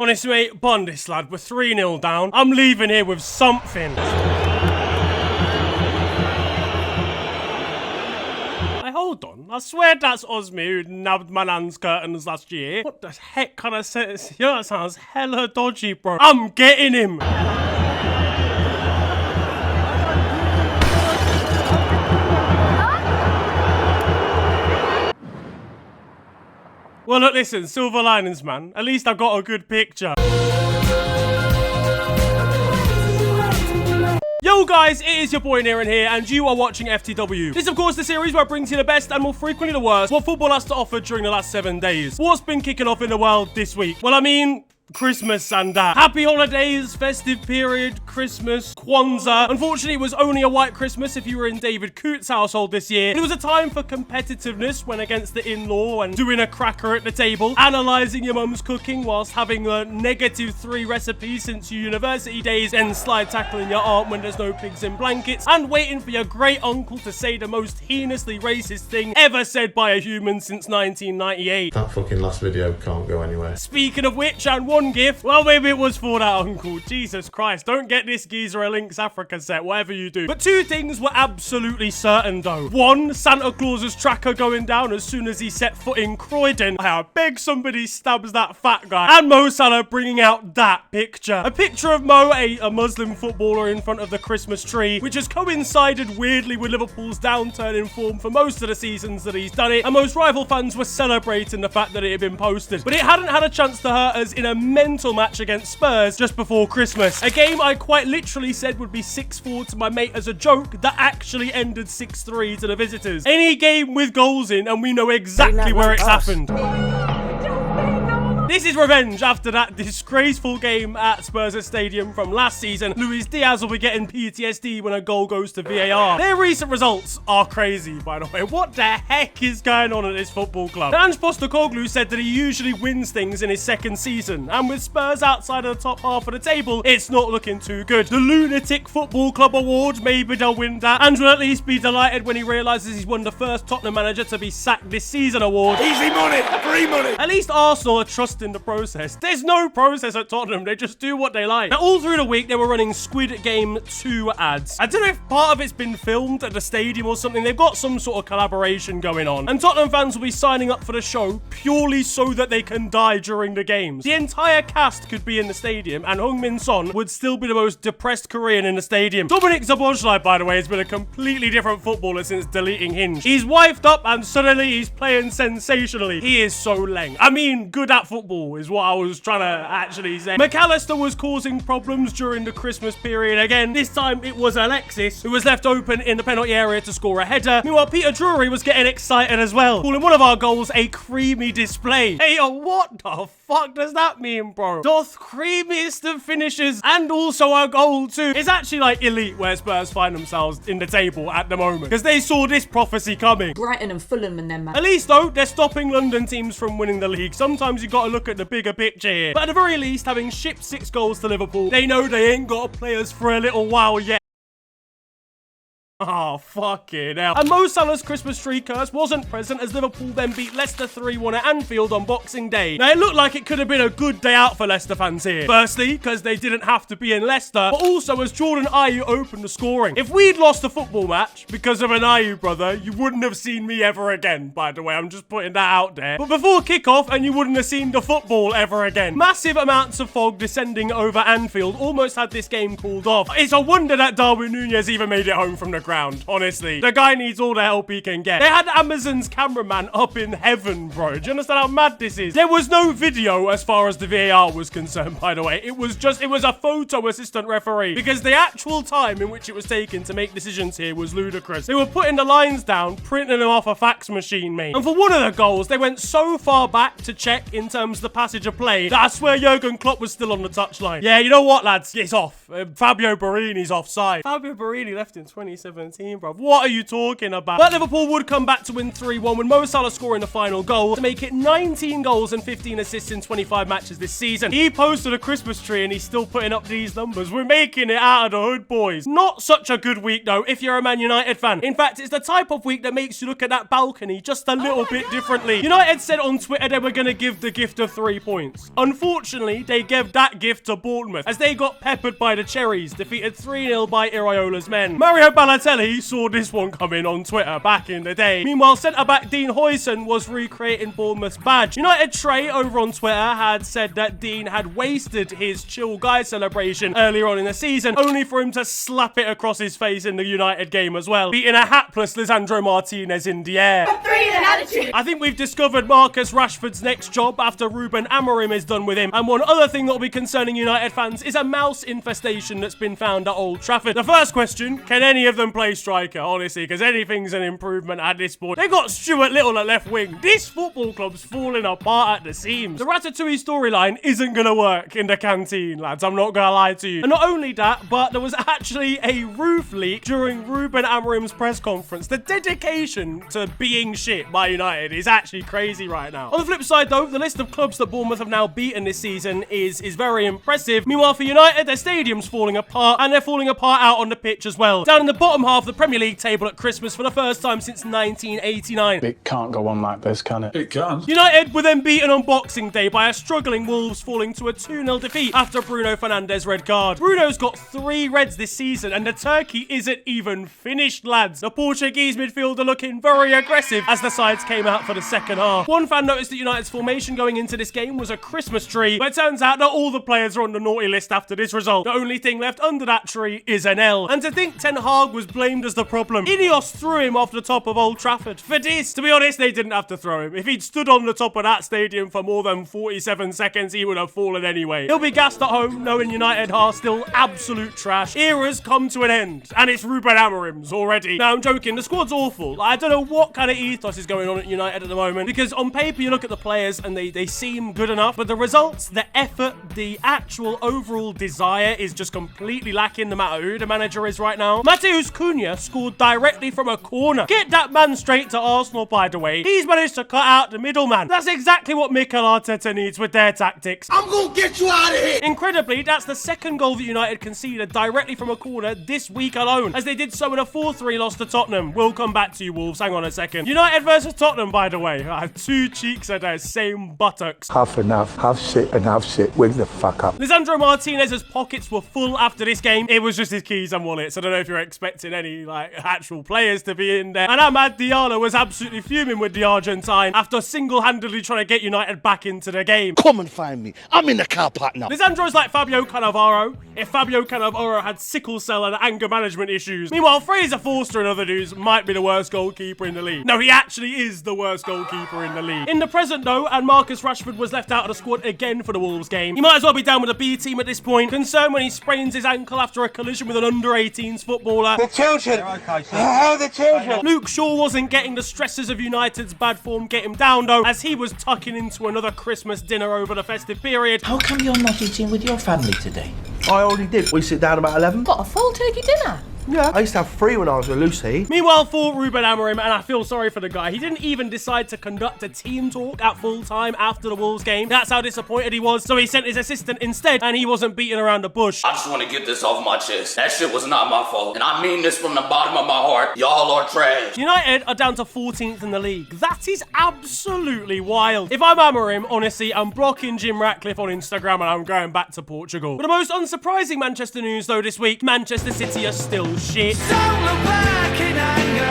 Honestly, mate, bond this, lad. We're 3-0 down. I'm leaving here with something. Hold on, I swear that's Osmi who nabbed my nan's curtains last year. What the heck kind of sentence? You know, that sounds hella dodgy, bro. I'm getting him. Well, look, listen, silver linings, man. At least I got a good picture. Yo guys, it is your boy Niran here, and you are watching FTW. This is of course the series where I bring to you the best and more frequently the worst what football has to offer during the last 7 days. What's been kicking off in the world this week? Well, I mean, Christmas and that. Happy holidays, festive period, Christmas, Kwanzaa. Unfortunately, it was only a white Christmas if you were in David Coote's household this year. It was a time for competitiveness when against the in-law and doing a cracker at the table, analysing your mum's cooking whilst having a -3 recipe since your university days, and slide tackling your aunt when there's no pigs in blankets, and waiting for your great uncle to say the most heinously racist thing ever said by a human since 1998. That fucking last video can't go anywhere. Speaking of which, and one gift, well, maybe it was for that uncle. Jesus Christ, don't get this geezer a Lynx Africa set, whatever you do. But 2 things were absolutely certain though. 1, Santa Claus's tracker going down as soon as he set foot in Croydon. I beg somebody stabs that fat guy. And Mo Salah bringing out that picture. A picture of Mo, a Muslim footballer, in front of the Christmas tree, which has coincided weirdly with Liverpool's downturn in form for most of the seasons that he's done it, and most rival fans were celebrating the fact that it had been posted. But it hadn't had a chance to hurt us in a mental match against Spurs just before Christmas. A game I quite literally said would be 6-4 to my mate as a joke that actually ended 6-3 to the visitors. Any game with goals in, and we know exactly where it's happened. This is revenge after that disgraceful game at Spurs' stadium from last season. Luis Diaz will be getting PTSD when a goal goes to VAR. Their recent results are crazy, by the way. What the heck is going on at this football club? Ange Postecoglou said that he usually wins things in his 2nd season, and with Spurs outside of the top half of the table, it's not looking too good. The Lunatic Football Club Award, maybe they'll win that, and will at least be delighted when he realises he's won the first Tottenham manager to be sacked this season award. Easy money, free money. At least Arsenal are trusting the process. There's no process at Tottenham. They just do what they like. Now, all through the week, they were running Squid Game 2 ads. I don't know if part of it's been filmed at the stadium or something. They've got some sort of collaboration going on. And Tottenham fans will be signing up for the show purely so that they can die during the games. The entire cast could be in the stadium, and Heung-min Son would still be the most depressed Korean in the stadium. Dominik Szoboszlai, by the way, has been a completely different footballer since deleting Hinge. He's wifed up, and suddenly he's playing sensationally. He is so leng. I mean, good at football is what I was trying to actually say. McAllister was causing problems during the Christmas period again. This time it was Alexis who was left open in the penalty area to score a header. Meanwhile, Peter Drury was getting excited as well, calling one of our goals a creamy display. Hey, what the fuck does that mean, bro? Doth creamiest of finishes and also a goal too. It's actually like elite where Spurs find themselves in the table at the moment, because they saw this prophecy coming. Brighton and Fulham and them, man. At least though, they're stopping London teams from winning the league. Sometimes you gotta look at the bigger picture here. But at the very least, having shipped 6 goals to Liverpool, they know they ain't got players for a little while yet. Oh, fucking hell. And Mo Salah's Christmas tree curse wasn't present as Liverpool then beat Leicester 3-1 at Anfield on Boxing Day. Now, it looked like it could have been a good day out for Leicester fans here. Firstly, because they didn't have to be in Leicester, but also as Jordan Ayew opened the scoring. If we'd lost the football match because of an Ayew brother, you wouldn't have seen me ever again, by the way. I'm just putting that out there. But before kickoff, and you wouldn't have seen the football ever again. Massive amounts of fog descending over Anfield almost had this game called off. It's a wonder that Darwin Núñez even made it home from the ground, honestly. The guy needs all the help he can get. They had Amazon's cameraman up in heaven, bro. Do you understand how mad this is? There was no video as far as the VAR was concerned, by the way. It was a photo assistant referee, because the actual time in which it was taken to make decisions here was ludicrous. They were putting the lines down, printing them off a fax machine, mate. And for one of the goals, they went so far back to check in terms of the passage of play that I swear Jurgen Klopp was still on the touchline. Yeah, you know what, lads? It's off. Fabio Borini's offside. Fabio Borini left in 2017. 17, bro. What are you talking about? But Liverpool would come back to win 3-1 with Mo Salah scoring the final goal to make it 19 goals and 15 assists in 25 matches this season. He posted a Christmas tree and he's still putting up these numbers. We're making it out of the hood, boys. Not such a good week, though, if you're a Man United fan. In fact, it's the type of week that makes you look at that balcony just a little bit differently. United said on Twitter they were going to give the gift of 3 points. Unfortunately, they gave that gift to Bournemouth as they got peppered by the Cherries, defeated 3-0 by Iraiola's men. Mario Balotelli saw this one coming on Twitter back in the day. Meanwhile, centre-back Dean Huijsen was recreating Bournemouth's badge. United Trey over on Twitter had said that Dean had wasted his chill guy celebration earlier on in the season, only for him to slap it across his face in the United game as well, beating a hapless Lisandro Martinez in the air. I think we've discovered Marcus Rashford's next job after Ruben Amorim is done with him. And one other thing that will be concerning United fans is a mouse infestation that's been found at Old Trafford. The first question, can any of them play striker? Honestly, because anything's an improvement at this point. They got Stuart Little at left wing. This football club's falling apart at the seams. The Ratatouille storyline isn't going to work in the canteen, lads. I'm not going to lie to you. And not only that, but there was actually a roof leak during Ruben Amorim's press conference. The dedication to being shit by United is actually crazy right now. On the flip side, though, the list of clubs that Bournemouth have now beaten this season is very impressive. Meanwhile, for United, their stadium's falling apart, and they're falling apart out on the pitch as well. Down in the bottom half of the Premier League table at Christmas for the first time since 1989. It can't go on like this, can it? It can. United were then beaten on Boxing Day by a struggling Wolves, falling to a 2-0 defeat after Bruno Fernandes' red card. Bruno's got 3 reds this season, and the turkey isn't even finished, lads. The Portuguese midfielder looking very aggressive as the sides came out for the second half. One fan noticed that United's formation going into this game was a Christmas tree, but it turns out that all the players are on the naughty list after this result. The only thing left under that tree is an L. And to think Ten Hag was blamed as the problem. Ineos threw him off the top of Old Trafford. For this, to be honest, they didn't have to throw him. If he'd stood on the top of that stadium for more than 47 seconds, he would have fallen anyway. He'll be gassed at home, knowing United are still absolute trash. Era's come to an end, and it's Ruben Amorim's already. Now, I'm joking, the squad's awful. I don't know what kind of ethos is going on at United at the moment, because on paper you look at the players and they seem good enough, but the results, the effort, the actual overall desire is just completely lacking no matter who the manager is right now. Matheus Cunha scored directly from a corner. Get that man straight to Arsenal, by the way. He's managed to cut out the middleman. That's exactly what Mikel Arteta needs with their tactics. I'm gonna get you out of here! Incredibly, that's the second goal that United conceded directly from a corner this week alone, as they did so in a 4-3 loss to Tottenham. We'll come back to you, Wolves. Hang on a second. United versus Tottenham, by the way. I have 2 cheeks at their same buttocks. Half enough, half shit and half shit. Wake the fuck up. Lisandro Martinez's pockets were full after this game. It was just his keys and wallets. I don't know if you're expecting any actual players to be in there. And Amad Diallo was absolutely fuming with the Argentine after single-handedly trying to get United back into the game. Come and find me. I'm in the car park now. Lisandro's like Fabio Cannavaro if Fabio Cannavaro had sickle cell and anger management issues. Meanwhile, Fraser Forster and other dudes might be the worst goalkeeper in the league. No, he actually is the worst goalkeeper in the league. In the present, though, and Marcus Rashford was left out of the squad again for the Wolves game. He might as well be down with a B team at this point. Concerned when he sprains his ankle after a collision with an under-18s footballer. The children! Oh, the children! Luke Shaw wasn't getting the stresses of United's bad form get him down, though, as he was tucking into another Christmas dinner over the festive period. How come you're not eating with your family today? I already did. We sit down about 11. Got a full turkey dinner? Yeah. I used to have 3 when I was with Lucy. Meanwhile, for Ruben Amorim, and I feel sorry for the guy, he didn't even decide to conduct a team talk at full time after the Wolves game. That's how disappointed he was, so he sent his assistant instead, and he wasn't beating around the bush. I just want to get this off my chest. That shit was not my fault, and I mean this from the bottom of my heart. Y'all are trash. United are down to 14th in the league. That is absolutely wild. If I'm Amorim, honestly, I'm blocking Jim Ratcliffe on Instagram and I'm going back to Portugal. But the most unsurprising Manchester news, though, this week, Manchester City are still shit.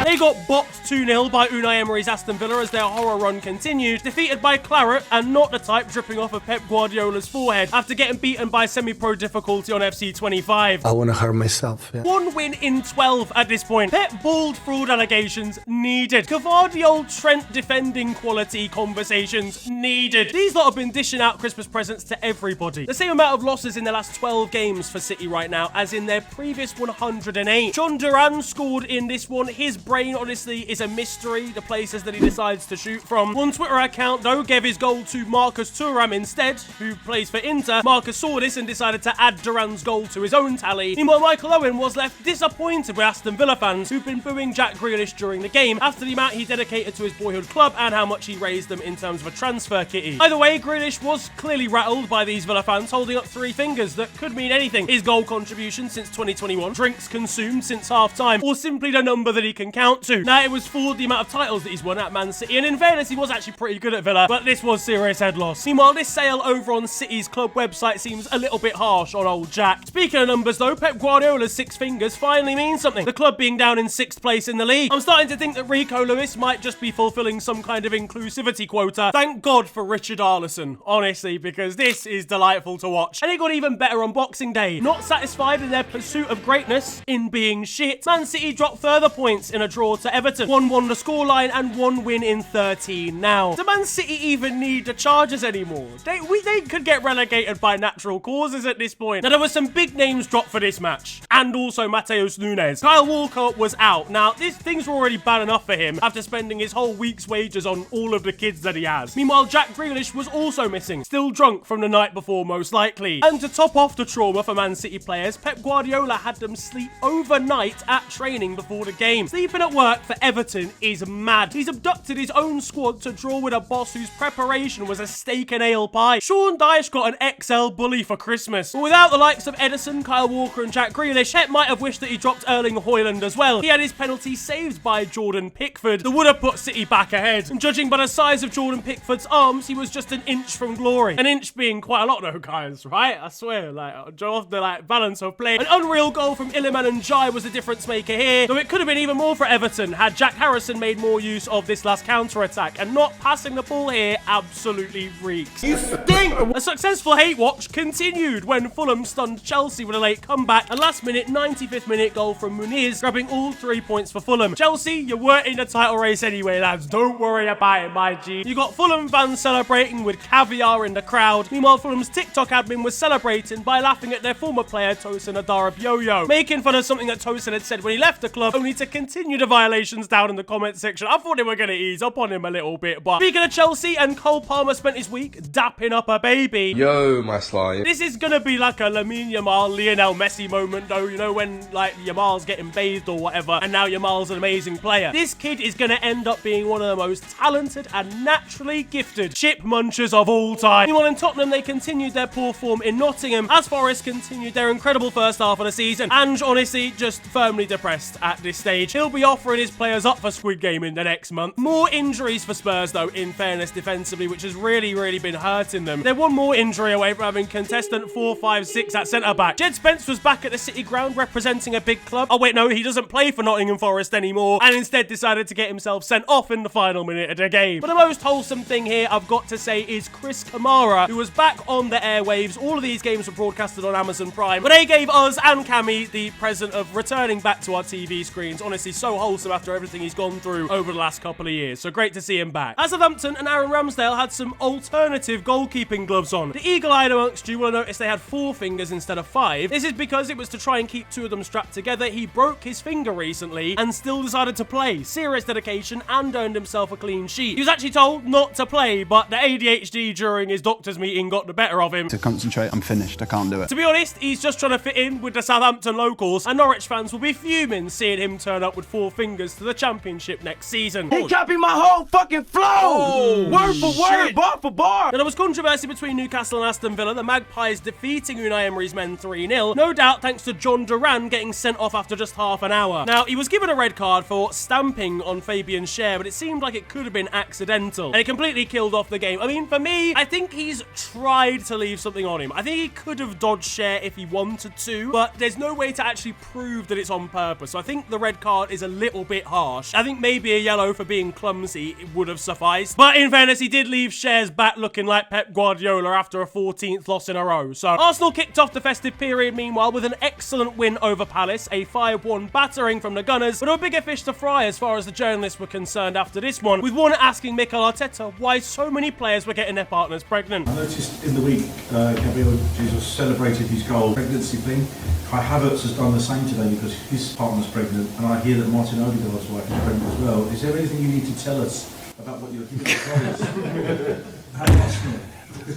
They got boxed 2-0 by Unai Emery's Aston Villa as their horror run continued, defeated by claret and not the type dripping off of Pep Guardiola's forehead after getting beaten by semi-pro difficulty on FC 25. I want to hurt myself, yeah. 1 win in 12 at this point. Pep bald fraud allegations needed. Cavadio Trent defending quality conversations needed. These lot have been dishing out Christmas presents to everybody. The same amount of losses in the last 12 games for City right now as in their previous 108. name. John Duran scored in this one. His brain, honestly, is a mystery, the places that he decides to shoot from. One Twitter account, though, gave his goal to Marcus Thuram instead, who plays for Inter. Marcus saw this and decided to add Duran's goal to his own tally. Meanwhile, Michael Owen was left disappointed with Aston Villa fans, who've been booing Jack Grealish during the game after the amount he dedicated to his boyhood club and how much he raised them in terms of a transfer kitty. Either way, Grealish was clearly rattled by these Villa fans, holding up three fingers that could mean anything. His goal contribution since 2021, drinks consumed since half-time, or simply the number that he can count to. Now, it was for the amount of titles that he's won at Man City, and in fairness, he was actually pretty good at Villa, but this was serious head loss. Meanwhile, this sale over on City's club website seems a little bit harsh on old Jack. Speaking of numbers, though, Pep Guardiola's 6 fingers finally means something. The club being down in 6th place in the league. I'm starting to think that Rico Lewis might just be fulfilling some kind of inclusivity quota. Thank God for Richard Arlison, honestly, because this is delightful to watch. And it got even better on Boxing Day. Not satisfied in their pursuit of greatness, in being shit, Man City dropped further points in a draw to Everton. 1-1 the scoreline and 1 win in 13 now. Do Man City even need the Chargers anymore? They could get relegated by natural causes at this point. Now, there were some big names dropped for this match, and also Mateus Nunes. Kyle Walker was out. Now, things were already bad enough for him after spending his whole week's wages on all of the kids that he has. Meanwhile, Jack Grealish was also missing, still drunk from the night before most likely. And to top off the trauma for Man City players, Pep Guardiola had them sleep overnight at training before the game. Sleeping at work for Everton is mad. He's abducted his own squad to draw with a boss whose preparation was a steak and ale pie. Sean Dyche got an XL bully for Christmas. But without the likes of Edison, Kyle Walker and Jack Grealish, Pep might have wished that he dropped Erling Haaland as well. He had his penalty saved by Jordan Pickford that would have put City back ahead. And judging by the size of Jordan Pickford's arms, he was just an inch from glory. An inch being quite a lot though, guys, right? I swear, off the balance of play. An unreal goal from Iliman Ndiaye was the difference maker here, though it could have been even more for Everton had Jack Harrison made more use of this last counter-attack, and not passing the ball here absolutely reeks. You stink! A successful hate watch continued when Fulham stunned Chelsea with a late comeback, a last-minute 95th minute goal from Muniz, grabbing all 3 points for Fulham. Chelsea, you weren't in the title race anyway, lads. Don't worry about it, my G. You got Fulham fans celebrating with caviar in the crowd. Meanwhile, Fulham's TikTok admin was celebrating by laughing at their former player, Tosin Adarabioyo, making fun of something that Tosin had said when he left the club, only to continue the violations down in the comment section. I thought they were going to ease up on him a little bit, but speaking of Chelsea, and Cole Palmer spent his week dapping up a baby. Yo, my slime. This is going to be like a Lamine Yamal, Lionel Messi moment, though, you know, when, like, Yamal's getting bathed or whatever, and now Yamal's an amazing player. This kid is going to end up being one of the most talented and naturally gifted chip munchers of all time. Meanwhile, in Tottenham, they continued their poor form in Nottingham, as Forest continued their incredible first half of the season. And honestly, just firmly depressed at this stage. He'll be offering his players up for Squid Game in the next month. More injuries for Spurs, though, in fairness, defensively, which has really been hurting them. They're one more injury away from having contestant 4, 5, 6 at centre-back. Jed Spence was back at the City ground representing a big club. Oh, wait, no, he doesn't play for Nottingham Forest anymore, and instead decided to get himself sent off in the final minute of the game. But the most wholesome thing here, I've got to say, is Chris Kamara, who was back on the airwaves. All of these games were broadcasted on Amazon Prime, but they gave us and Cammy the present of returning back to our TV screens. Honestly, so wholesome after everything he's gone through over the last couple of years. So great to see him back. As Southampton and Aaron Ramsdale had some alternative goalkeeping gloves on. The eagle-eyed amongst you will have noticed they had 4 fingers instead of 5. This is because it was to try and keep 2 of them strapped together. He broke his finger recently and still decided to play. Serious dedication and earned himself a clean sheet. He was actually told not to play, but the ADHD during his doctor's meeting got the better of him. To concentrate, I'm finished. I can't do it. To be honest, he's just trying to fit in with the Southampton locals, and Norwich fans will be fuming seeing him turn up with 4 fingers to the Championship next season. He copied my whole fucking flow! Word for word, bar for bar! Now, there was controversy between Newcastle and Aston Villa, the Magpies defeating Unai Emery's men 3-0, no doubt thanks to John Duran getting sent off after just half an hour. Now, he was given a red card for stamping on Fabian Schär, but it seemed like it could have been accidental, and it completely killed off the game. I mean, for me, I think he's tried to leave something on him. I think he could have dodged Schär if he wanted to, but there's no way to actually prove that it's on purpose, so I think the red card is a little bit harsh. I think maybe a yellow for being clumsy would have sufficed, but in fairness, he did leave Schär's bat looking like Pep Guardiola after a 14th loss in a row. So Arsenal kicked off the festive period meanwhile with an excellent win over Palace, a 5-1 battering from the Gunners, but there were bigger fish to fry as far as the journalists were concerned after this one, with one asking Mikel Arteta why so many players were getting their partners pregnant. I noticed in the week, Gabriel Jesus celebrated his goal pregnancy thing. Kai Havertz has done the same same today because his partner's pregnant, and I hear that Martin Odegaard's wife is pregnant as well. Is there anything you need to tell us about what you're doing with How Arsenal?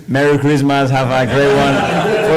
Merry Christmas, have a great one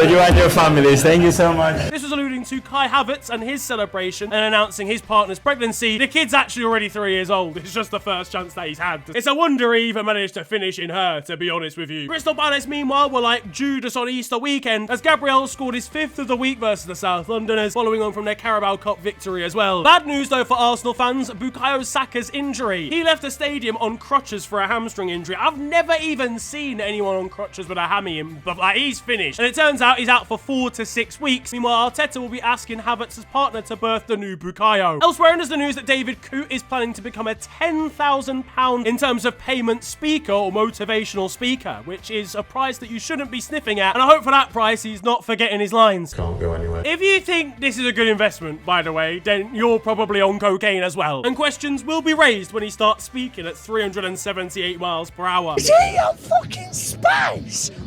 for you and your families. Thank you so much. This was alluding to Kai Havertz and his celebration and announcing his partner's pregnancy. The kid's actually already 3 years old. It's just the first chance that he's had. It's a wonder he even managed to finish in her, to be honest with you. Crystal Palace, meanwhile, were like Judas on Easter weekend as Gabriel scored his 5th of the week versus the South Londoners, following on from their Carabao Cup victory as well. Bad news, though, for Arsenal fans, Bukayo Saka's injury. He left the stadium on crutches for a hamstring injury. I've never even seen anyone on crutches with a hammy in, but like, he's finished. And it turns out he's out for 4 to 6 weeks. Meanwhile, Arteta will be asking Havertz's partner to birth the new Bukayo. Elsewhere, there's the news that David Coote is planning to become a £10,000 in terms of payment speaker or motivational speaker, which is a price that you shouldn't be sniffing at. And I hope for that price he's not forgetting his lines. Can't go anywhere. If you think this is a good investment, by the way, then you're probably on cocaine as well. And questions will be raised when he starts speaking at 378 miles per hour. Is he on fucking space?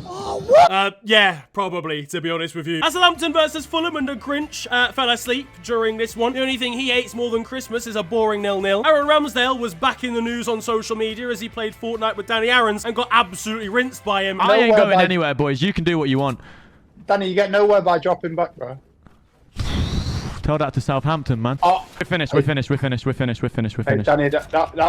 Oh, what? Yeah, probably, to be honest with you. As Southampton versus Fulham, and the Grinch fell asleep during this one. The only thing he hates more than Christmas is a boring 0-0. Aaron Ramsdale was back in the news on social media as he played Fortnite with Danny Aarons and got absolutely rinsed by him. I ain't going anywhere, boys. You can do what you want. Danny, you get nowhere by dropping back, bro. Tell that to Southampton, man. Oh, We're finished. Hey, Danny, that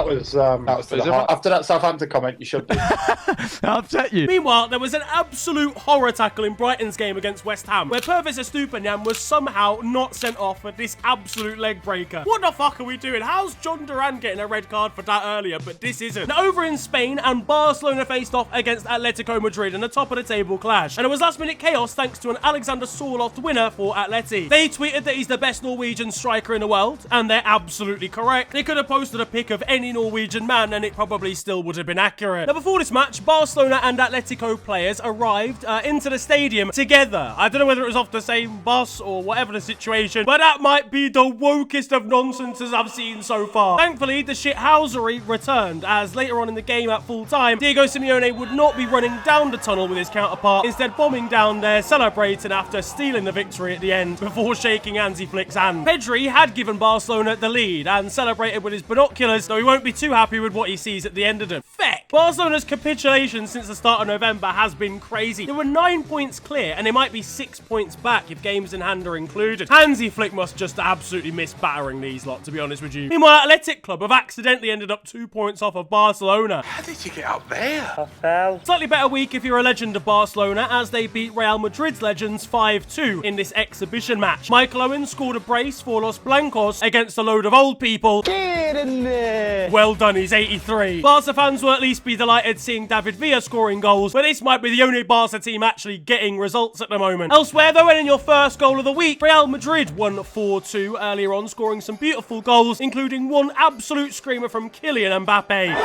was to the heart. After that Southampton comment, you should be. That upset you. Meanwhile, there was an absolute horror tackle in Brighton's game against West Ham, where Pervis Estupiñán was somehow not sent off for this absolute leg breaker. What the fuck are we doing? How's John Duran getting a red card for that earlier, but this isn't? Now, over in Spain, and Barcelona faced off against Atletico Madrid in a top-of-the-table clash, and it was last-minute chaos thanks to an Alexander Sørloth winner for Atleti. They tweeted that he's the best Norwegian striker in the world, and they're absolutely correct. They could have posted a pic of any Norwegian man and it probably still would have been accurate. Now, before this match, Barcelona and Atletico players arrived into the stadium together. I don't know whether it was off the same bus or whatever the situation, but that might be the wokest of nonsenses I've seen so far. Thankfully, the shithousery returned, as later on in the game at full time, Diego Simeone would not be running down the tunnel with his counterpart, instead bombing down there, celebrating after stealing the victory at the end before shaking Hansi Flick's hand. Pedri had given Barcelona the lead and celebrated with his binoculars, though he won't be too happy with what he sees at the end of it. Feck! Barcelona's capitulation since the start of November has been crazy. They were 9 points clear, and they might be 6 points back if games in hand are included. Hansi Flick must just absolutely miss battering these lot, to be honest with you. Meanwhile, Athletic Club have accidentally ended up 2 points off of Barcelona. How did you get up there? I fell. Slightly better week if you're a legend of Barcelona, as they beat Real Madrid's legends 5-2 in this exhibition match. Michael Owen scored a brace for Los Blancos against a load of old people. Get in there. Well done, he's 83. Barca fans will at least be delighted seeing David Villa scoring goals, but this might be the only Barca team actually getting results at the moment. Elsewhere, though, and in your first goal of the week, Real Madrid won 4-2 earlier on, scoring some beautiful goals, including one absolute screamer from Kylian Mbappe.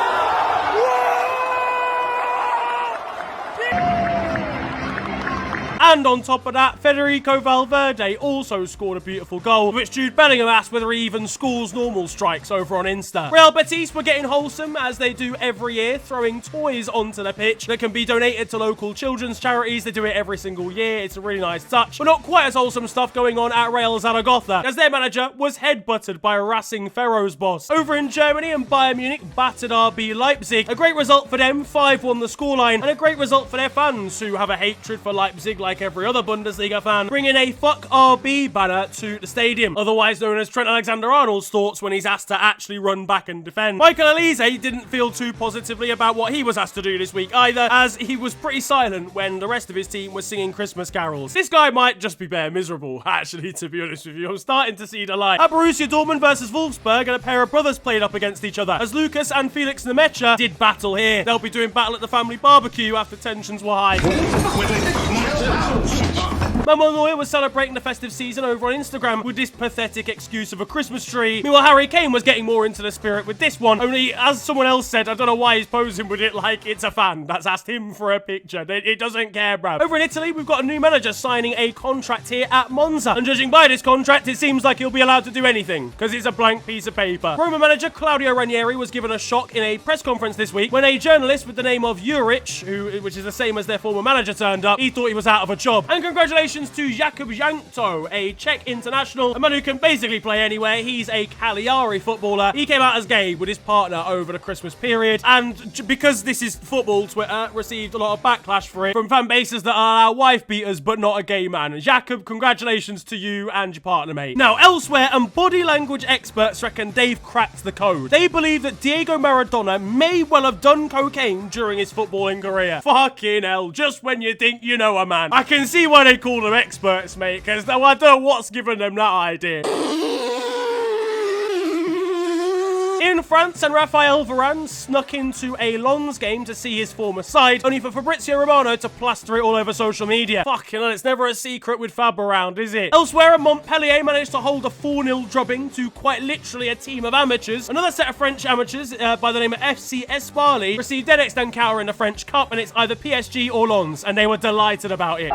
And on top of that, Federico Valverde also scored a beautiful goal, which Jude Bellingham asked whether he even scores normal strikes over on Insta. Real Betis were getting wholesome, as they do every year, throwing toys onto the pitch that can be donated to local children's charities. They do it every single year. It's a really nice touch. But not quite as wholesome stuff going on at Real Zaragoza, as their manager was headbutted by a Racing Ferro's boss. Over in Germany, and Bayern Munich battered RB Leipzig. A great result for them, 5-1 the scoreline, and a great result for their fans, who have a hatred for Leipzig like every other Bundesliga fan, bringing a fuck RB banner to the stadium, otherwise known as Trent Alexander-Arnold's thoughts when he's asked to actually run back and defend. Michael Olise didn't feel too positively about what he was asked to do this week either, as he was pretty silent when the rest of his team was singing Christmas carols. This guy might just be bare miserable, actually, to be honest with you. I'm starting to see the light. At Borussia Dortmund versus Wolfsburg, and a pair of brothers played up against each other, as Lucas and Felix Nemecha did battle here. They'll be doing battle at the family barbecue after tensions were high. Manuel Neuer was celebrating the festive season over on Instagram with this pathetic excuse of a Christmas tree. Meanwhile, Harry Kane was getting more into the spirit with this one, only, as someone else said, I don't know why he's posing with it like it's a fan that's asked him for a picture. It doesn't care, bruv. Over in Italy, we've got a new manager signing a contract here at Monza, and judging by this contract, it seems like he'll be allowed to do anything, because it's a blank piece of paper. Roma manager Claudio Ranieri was given a shock in a press conference this week when a journalist with the name of Juric, which is the same as their former manager, turned up. He thought he was out of a job. And congratulations congratulations to Jakub Jankto, a Czech international, a man who can basically play anywhere. He's a Cagliari footballer. He came out as gay with his partner over the Christmas period, and because this is football, Twitter received a lot of backlash for it from fan bases that are wife beaters but not a gay man. Jakub, congratulations to you and your partner, mate. Now, elsewhere, and body language experts reckon they've cracked the code. They believe that Diego Maradona may well have done cocaine during his footballing career. Fucking hell, just when you think you know a man. I can see why they call them experts, mate, because I don't know what's given them that idea. In France, and Raphael Varane snuck into a Lens game to see his former side, only for Fabrizio Romano to plaster it all over social media. Fucking hell, it's never a secret with Fab around, is it? Elsewhere, Montpellier managed to hold a 4-0 drubbing to quite literally a team of amateurs. Another set of French amateurs by the name of FC Esparly received their next encounter in the French Cup, and it's either PSG or Lens, and they were delighted about it.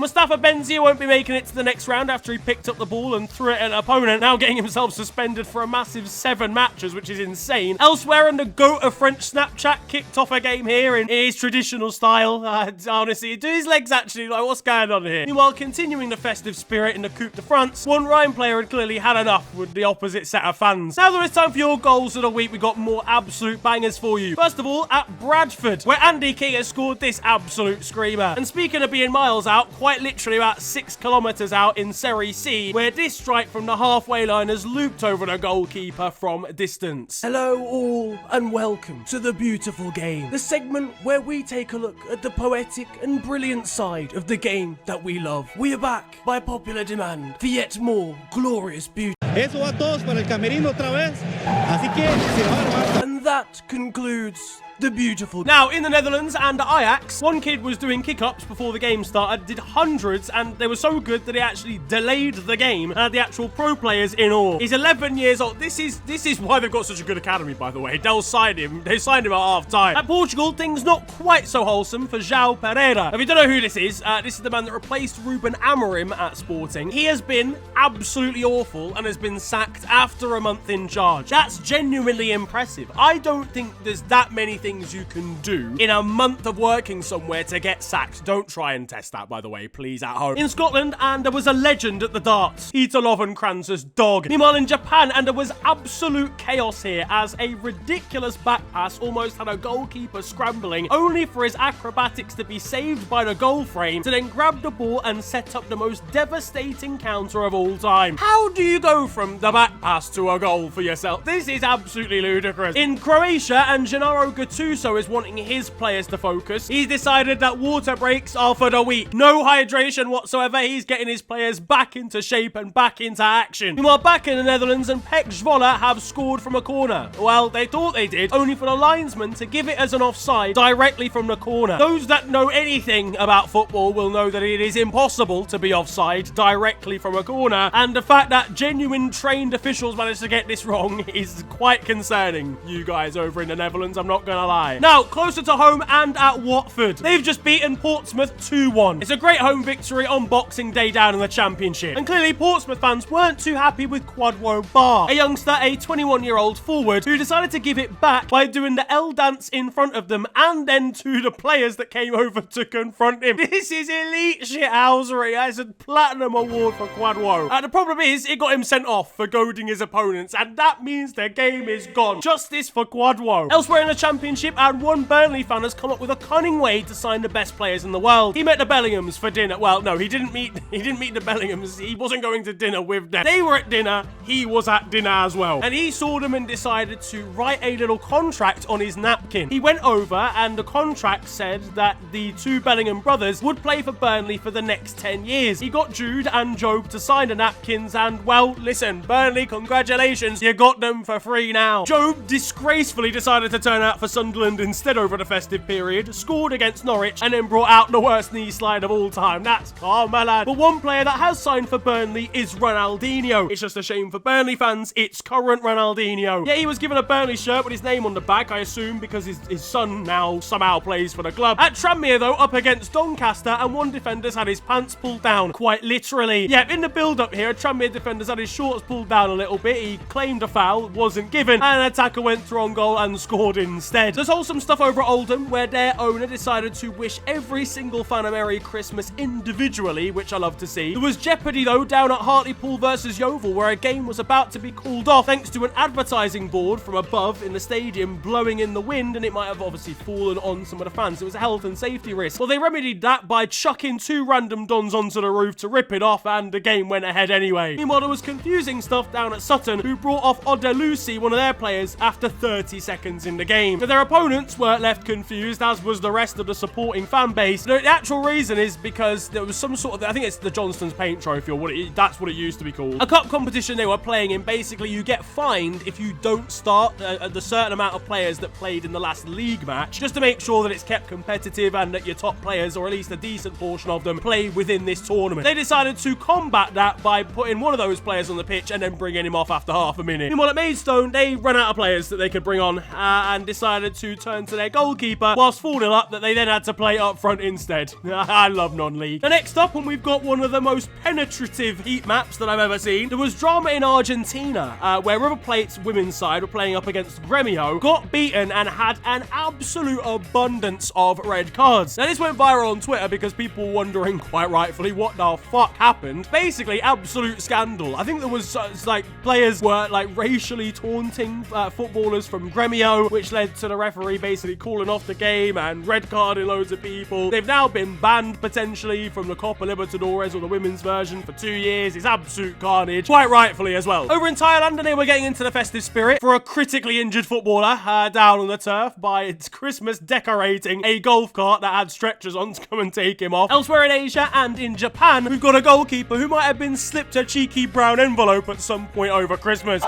Mustafa Benzia won't be making it to the next round after he picked up the ball and threw it at an opponent, now getting himself suspended for a massive 7 matches, which is insane. Elsewhere, and the GOAT of French Snapchat kicked off a game here in his traditional style. Honestly, do his legs actually, like, what's going on here? Meanwhile, continuing the festive spirit in the Coupe de France, one Rhine player had clearly had enough with the opposite set of fans. Now that it's time for your goals of the week, we got more absolute bangers for you. First of all, at Bradford, where Andy King has scored this absolute screamer. And speaking of being miles out, quite literally about 6 kilometers out in Serie C, where this strike from the halfway line has looped over the goalkeeper from distance. Hello all, and welcome to The Beautiful Game, the segment where we take a look at the poetic and brilliant side of the game that we love. We are back by popular demand for yet more glorious beauty. Eso va todos para el camerino otra vez. Así que se va a armar. And that concludes The Beautiful. Now, in the Netherlands and Ajax, one kid was doing kick-ups before the game started, did hundreds, and they were so good that he actually delayed the game and had the actual pro players in awe. He's 11 years old. This is why they've got such a good academy, by the way. They signed him at half-time. At Portugal, things not quite so wholesome for João Pereira. If you don't know who this is the man that replaced Ruben Amorim at Sporting. He has been absolutely awful and has been sacked after a month in charge. That's genuinely impressive. I don't think there's that many things you can do in a month of working somewhere to get sacked. Don't try and test that, by the way, please, at home. In Scotland, and there was a legend at the darts, Peter Lovenkranz's dog. Meanwhile, in Japan, and there was absolute chaos here as a ridiculous back pass almost had a goalkeeper scrambling, only for his acrobatics to be saved by the goal frame to then grab the ball and set up the most devastating counter of all time. How do you go from the back pass to a goal for yourself? This is absolutely ludicrous. In Croatia, and Gennaro Gattuso is wanting his players to focus. He's decided that water breaks are for the weak. No hydration whatsoever. He's getting his players back into shape and back into action. Meanwhile, back in the Netherlands, and Pek Zwolle have scored from a corner. Well, they thought they did, only for the linesman to give it as an offside directly from the corner. Those that know anything about football will know that it is impossible to be offside directly from a corner, and the fact that genuine trained officials managed to get this wrong is quite concerning, you guys over in the Netherlands, I'm not gonna lie. Now, closer to home and at Watford, they've just beaten Portsmouth 2-1. It's a great home victory on Boxing Day down in the Championship. And clearly, Portsmouth fans weren't too happy with Kwadwo Bar, a youngster, a 21-year-old forward, who decided to give it back by doing the L dance in front of them and then to the players that came over to confront him. This is elite shithousery. That's a platinum award for Kwadwo. The problem is, it got him sent off for goading his opponents, and that means their game is gone. Justice for Kwadwo. Elsewhere in the Championship, and one Burnley fan has come up with a cunning way to sign the best players in the world. He met the Bellinghams for dinner. Well, no, he didn't meet the Bellinghams. He wasn't going to dinner with them. They were at dinner. He was at dinner as well. And he saw them and decided to write a little contract on his napkin. He went over, and the contract said that the two Bellingham brothers would play for Burnley for the next 10 years. He got Jude and Job to sign the napkins, and, well, listen, Burnley, congratulations, you got them for free now. Job disgracefully decided to turn out for Sunderland instead over the festive period, scored against Norwich, and then brought out the worst knee slide of all time. That's calm, my lad. But one player that has signed for Burnley is Ronaldinho. It's just a shame for Burnley fans, it's current Ronaldinho. Yeah, he was given a Burnley shirt with his name on the back, I assume, because his son now somehow plays for the club. At Tranmere, though, up against Doncaster, and one defender's had his pants pulled down, quite literally. Yeah, in the build-up here, Tranmere defender's had his shorts pulled down a little bit. He claimed a foul, wasn't given, and an attacker went through on goal and scored instead. instead. There's wholesome stuff over at Oldham, where their owner decided to wish every single fan a Merry Christmas individually, which I love to see. There was jeopardy, though, down at Hartlepool versus Yeovil, where a game was about to be called off thanks to an advertising board from above in the stadium blowing in the wind, and it might have obviously fallen on some of the fans. It was a health and safety risk. Well, they remedied that by chucking 2 random dons onto the roof to rip it off, and the game went ahead anyway. Meanwhile, there was confusing stuff down at Sutton, who brought off Odelusi, one of their players, after 30 seconds in the game. But their opponents were left confused, as was the rest of the supporting fan base. The actual reason is because there was some sort of, I think it's the Johnston's Paint Trophy, or that's what it used to be called. A cup competition they were playing in. Basically, you get fined if you don't start the certain amount of players that played in the last league match, just to make sure that it's kept competitive and that your top players, or at least a decent portion of them, play within this tournament. They decided to combat that by putting one of those players on the pitch and then bringing him off after half a minute. Meanwhile, at Maidstone, they ran out of players that they could bring on and decided to turn to their goalkeeper whilst 4-0 up, that they then had to play up front instead. I love non-league. The next up, and we've got one of the most penetrative heat maps that I've ever seen. There was drama in Argentina, where River Plate's women's side were playing up against Gremio, got beaten and had an absolute abundance of red cards. Now, this went viral on Twitter because people were wondering, quite rightfully, what the fuck happened. Basically, absolute scandal. I think there was like players were like racially taunting footballers from Gremio, which led to the referee basically calling off the game and red carding loads of people. They've now been banned potentially from the Copa Libertadores, or the women's version, for 2 years. It's absolute carnage, quite rightfully as well. Over in Thailand, they were getting into the festive spirit for a critically injured footballer down on the turf by Christmas decorating a golf cart that had stretchers on to come and take him off. Elsewhere in Asia and in Japan, we've got a goalkeeper who might have been slipped a cheeky brown envelope at some point over Christmas.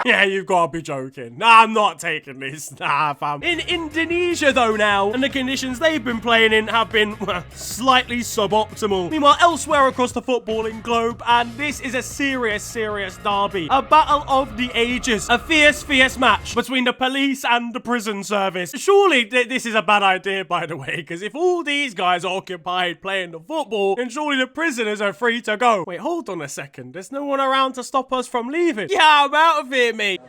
Yeah, you've got to be joking. Nah, I'm not taking this. Nah, fam. In Indonesia, though, now, and the conditions they've been playing in have been, well, slightly suboptimal. Meanwhile, elsewhere across the footballing globe, and this is a serious, serious derby. A battle of the ages. A fierce, fierce match between the police and the prison service. Surely, this is a bad idea, by the way, because if all these guys are occupied playing the football, then surely the prisoners are free to go. Wait, hold on a second. There's no one around to stop us from leaving. Yeah, I'm out of here, mate.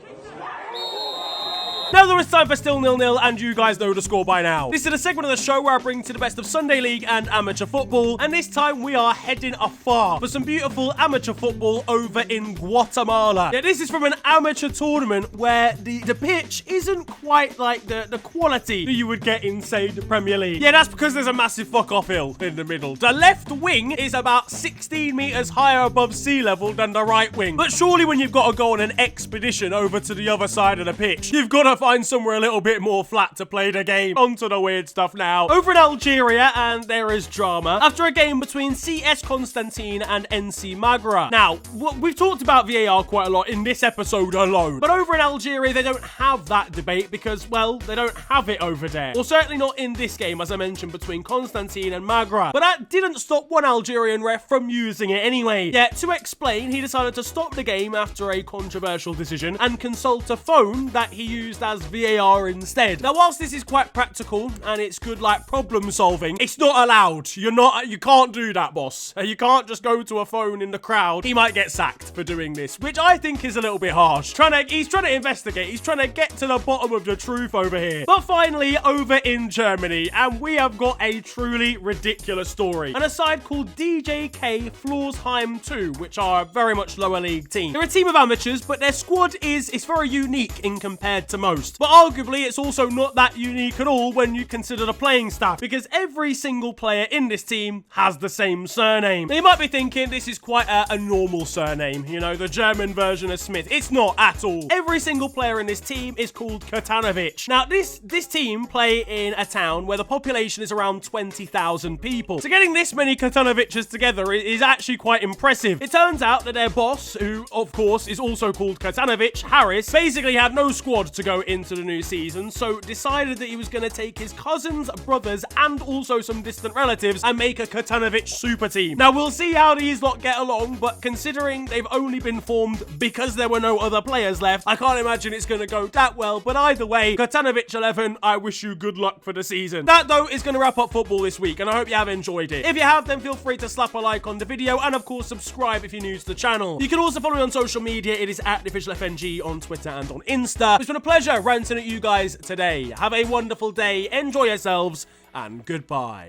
Now there is time for still 0-0, and you guys know the score by now. This is a segment of the show where I bring to the best of Sunday League and amateur football, and this time we are heading afar for some beautiful amateur football over in Guatemala. Yeah, this is from an amateur tournament where the pitch isn't quite like the quality that you would get in, say, the Premier League. Yeah, that's because there's a massive fuck-off hill in the middle. The left wing is about 16 meters higher above sea level than the right wing. But surely when you've got to go on an expedition over to the other side of the pitch, you've got to find somewhere a little bit more flat to play the game. Onto the weird stuff now. Over in Algeria, and there is drama after a game between CS Constantine and NC Magra. Now, we've talked about VAR quite a lot in this episode alone, but over in Algeria, they don't have that debate because, well, they don't have it over there. Or certainly not in this game, as I mentioned, between Constantine and Magra. But that didn't stop one Algerian ref from using it anyway. Yeah, to explain, he decided to stop the game after a controversial decision and consult a phone that he used as VAR instead. Now, whilst this is quite practical and it's good like problem solving, it's not allowed. You can't do that, boss. You can't just go to a phone in the crowd. He might get sacked for doing this, which I think is a little bit harsh. He's trying to investigate. He's trying to get to the bottom of the truth over here. But finally, over in Germany, and we have got a truly ridiculous story. And a side called DJK Florsheim 2, which are a very much lower league team. They're a team of amateurs, but their squad is very unique in compared to most. But arguably, it's also not that unique at all when you consider the playing staff, because every single player in this team has the same surname. Now, you might be thinking this is quite a normal surname, you know, the German version of Smith. It's not at all. Every single player in this team is called Katanovic. Now, this team play in a town where the population is around 20,000 people. So getting this many Katanovic's together is actually quite impressive. It turns out that their boss, who of course is also called Katanovic, Harris, basically had no squad to go into the new season, so decided that he was going to take his cousins, brothers, and also some distant relatives and make a Katanovic super team. Now, we'll see how these lot get along, but considering they've only been formed because there were no other players left, I can't imagine it's going to go that well, but either way, Katanovic 11, I wish you good luck for the season. That, though, is going to wrap up football this week, and I hope you have enjoyed it. If you have, then feel free to slap a like on the video, and of course, subscribe if you're new to the channel. You can also follow me on social media. It is @TheOfficialFNG on Twitter and on Insta. It's been a pleasure ranting at you guys today. Have a wonderful day, enjoy yourselves, and goodbye.